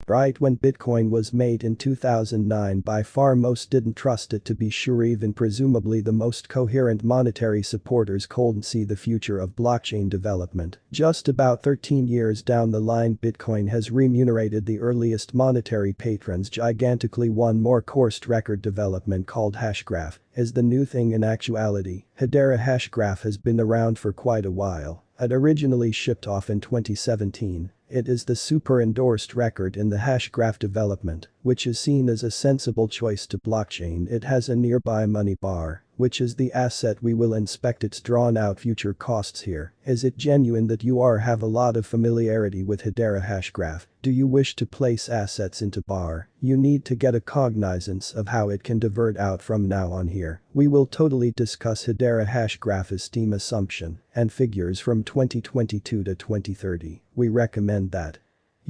Right when Bitcoin was made in 2009, by far most didn't trust it to be sure, even presumably the most coherent monetary supporters couldn't see the future of blockchain development. Just about 13 years down the line, Bitcoin has remunerated the earliest monetary patrons gigantically. One more coursed record development called Hashgraph is the new thing in actuality. Hedera Hashgraph has been around for quite a while. It originally shipped off in 2017. It is the super endorsed record in the Hashgraph development, which is seen as a sensible choice to blockchain. It has a nearby money bar, which is the asset we will inspect its drawn out future costs here. Is it genuine that you have a lot of familiarity with Hedera Hashgraph? Do you wish to place assets into BAR? You need to get a cognizance of how it can divert out from now on here. We will totally discuss Hedera Hashgraph esteem assumption and figures from 2022 to 2030. We recommend that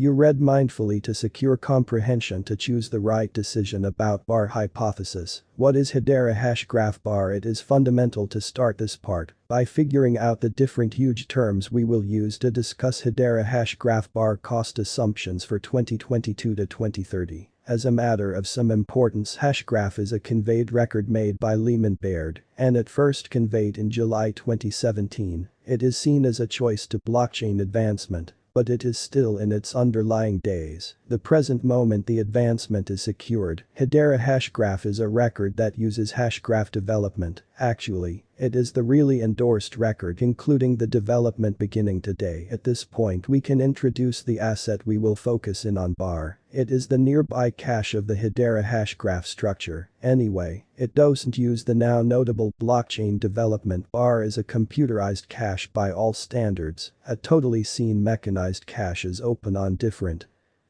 you read mindfully to secure comprehension to choose the right decision about BAR hypothesis. What is Hedera Hashgraph BAR? It is fundamental to start this part by figuring out the different huge terms we will use to discuss Hedera Hashgraph BAR cost assumptions for 2022 to 2030. As a matter of some importance, Hashgraph is a conveyed record made by Lehman Baird, and it first conveyed in July 2017. It is seen as a choice to blockchain advancement, but it is still in its underlying days. The present moment the advancement is secured. Hedera Hashgraph is a record that uses Hashgraph development. Actually, it is the really endorsed record, including the development beginning today. At this point we can introduce the asset we will focus in on, BAR. It is the nearby cache of the Hedera Hashgraph structure. Anyway, it doesn't use the now notable blockchain development. BAR is a computerized cache by all standards. A totally seen mechanized cache is open on different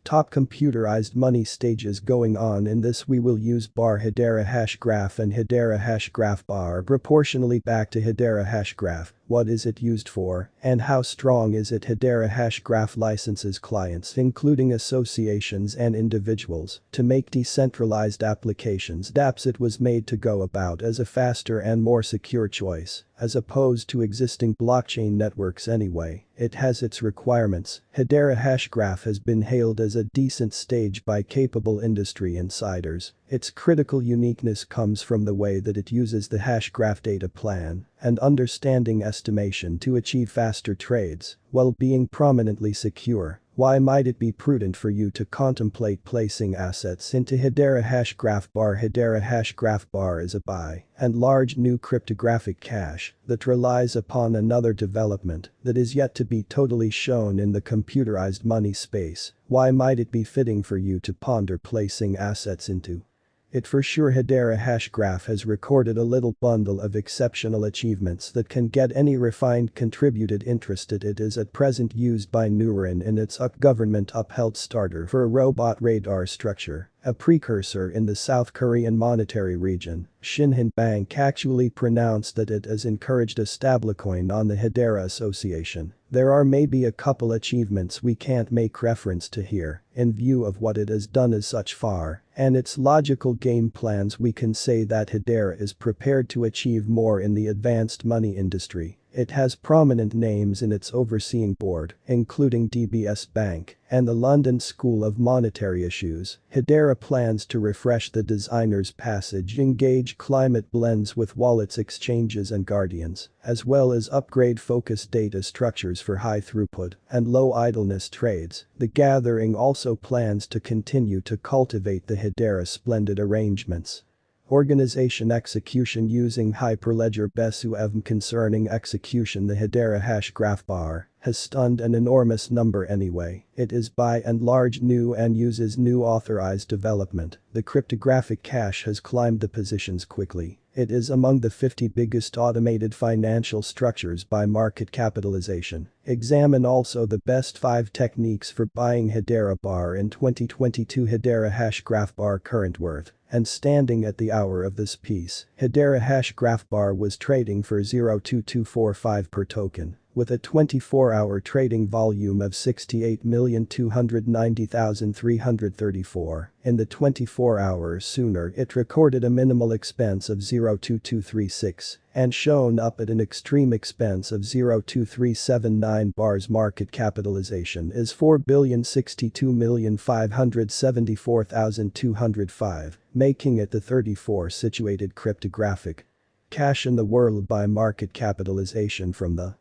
top computerized money stages going on. In this we will use BAR Hedera Hashgraph and Hedera Hashgraph BAR proportionally back to Hedera Hashgraph. What is it used for, and how strong is it? Hedera Hashgraph licenses clients, including associations and individuals, to make decentralized applications. dApps. It was made to go about as a faster and more secure choice, as opposed to existing blockchain networks anyway. It has its requirements. Hedera Hashgraph has been hailed as a decent stage by capable industry insiders. Its critical uniqueness comes from the way that it uses the Hashgraph data plan and understanding estimation to achieve faster trades while being prominently secure. Why might it be prudent for you to contemplate placing assets into Hedera Hashgraph BAR? Hedera Hashgraph BAR is a by and large new cryptographic cache that relies upon another development that is yet to be totally shown in the computerized money space. Why might it be fitting for you to ponder placing assets into it? For sure, Hedera Hashgraph has recorded a little bundle of exceptional achievements that can get any refined contributed interested. It is at present used by Neuron in its government upheld starter for a robot radar structure, a precursor in the South Korean monetary region. Shinhan Bank actually pronounced that it has encouraged a stablecoin on the Hedera Association. There are maybe a couple achievements we can't make reference to here, in view of what it has done as such far, and its logical game plans. We can say that Hedera is prepared to achieve more in the advanced money industry. It has prominent names in its overseeing board, including DBS Bank and the London School of Monetary Issues. Hedera plans to refresh the designer's passage, engage climate blends with wallets, exchanges and guardians, as well as upgrade focused data structures for high throughput and low idleness trades. The gathering also plans to continue to cultivate the Hedera Splendid arrangements. Organization execution using Hyperledger Besu concerning execution. The Hedera Hashgraph BAR has stunned an enormous number anyway. It is by and large new and uses new authorized development. The cryptographic cache has climbed the positions quickly. It is among the 50 biggest automated financial structures by market capitalization. Examine also the best 5 techniques for buying Hedera BAR in 2022. Hedera Hashgraph BAR current worth and standing at the hour of this piece. Hedera Hashgraph BAR was trading for 0.2245 per token, with a 24-hour trading volume of 68,290,334. In the 24 hours sooner it recorded a minimal expense of 0.2236 and shown up at an extreme expense of 0.2379 bars. Market capitalization is 4,062,574,205, making it the 34th situated cryptographic cash in the world by market capitalization from the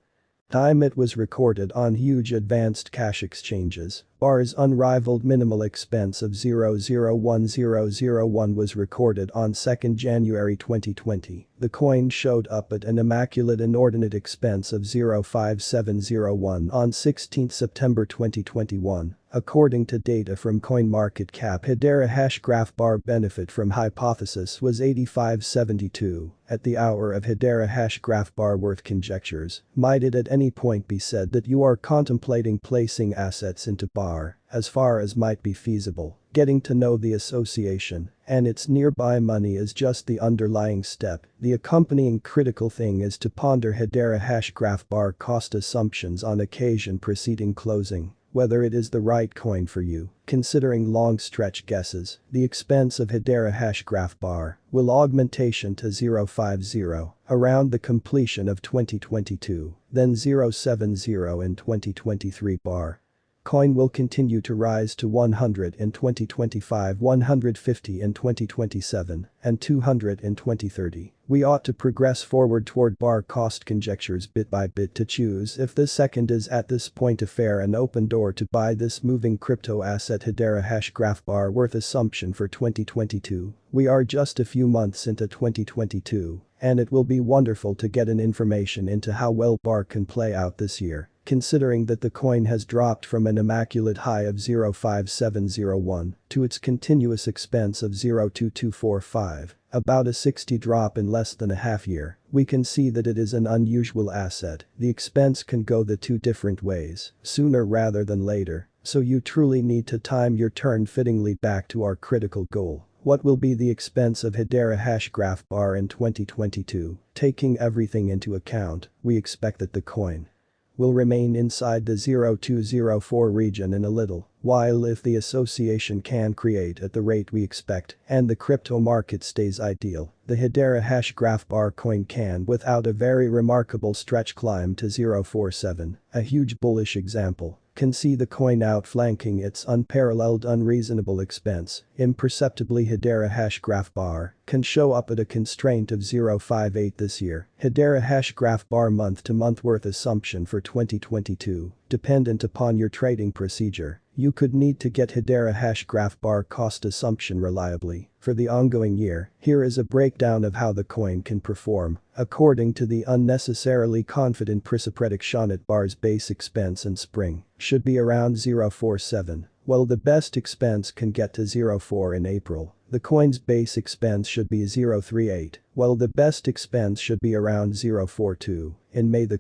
time it was recorded on huge advanced cash exchanges. BAR's unrivaled minimal expense of 0.01001 was recorded on 2 January 2020. The coin showed up at an immaculate inordinate expense of 0.5701 on 16 September 2021. According to data from CoinMarketCap, Hedera Hashgraph bar benefit from hypothesis was 85.72. At the hour of Hedera Hashgraph bar worth conjectures, might it at any point be said that you are contemplating placing assets into bar, as far as might be feasible, getting to know the association and its nearby money is just the underlying step. The accompanying critical thing is to ponder Hedera Hashgraph bar cost assumptions on occasion preceding closing. Whether it is the right coin for you. Considering long stretch guesses, the expense of Hedera Hashgraph bar will augmentation to 0.50 around the completion of 2022, then 0.70 in 2023 bar. Coin will continue to rise to 100 in 2025, 150 in 2027, and 200 in 2030. We ought to progress forward toward bar cost conjectures bit by bit to choose if the second is at this point a fair and open door to buy this moving crypto asset. Hedera Hashgraph bar worth assumption for 2022. We are just a few months into 2022, and it will be wonderful to get an information into how well bar can play out this year. Considering that the coin has dropped from an immaculate high of 0.5701 to its continuous expense of 0.2245, about a 60 drop in less than a half year, we can see that it is an unusual asset. The expense can go the two different ways, sooner rather than later, so you truly need to time your turn fittingly. Back to our critical goal. What will be the expense of Hedera Hashgraph bar in 2022? Taking everything into account, we expect that the coin will remain inside the 0.204 region in a little while if the association can create at the rate we expect and the crypto market stays ideal. The Hedera Hashgraph bar coin can without a very remarkable stretch climb to 0.47, a huge bullish example. Can see the coin outflanking its unparalleled unreasonable expense. Imperceptibly Hedera Hashgraph bar can show up at a constraint of 0.58 this year. Hedera Hashgraph bar month to month worth assumption for 2022, dependent upon your trading procedure. You could need to get Hedera Hashgraph bar cost assumption reliably for the ongoing year. Here is a breakdown of how the coin can perform. According to the unnecessarily confident prediction at bar's base expense and spring should be around 0.47. While the best expense can get to 0.4 in April, the coin's base expense should be 0.38, while the best expense should be around 0.42. In May the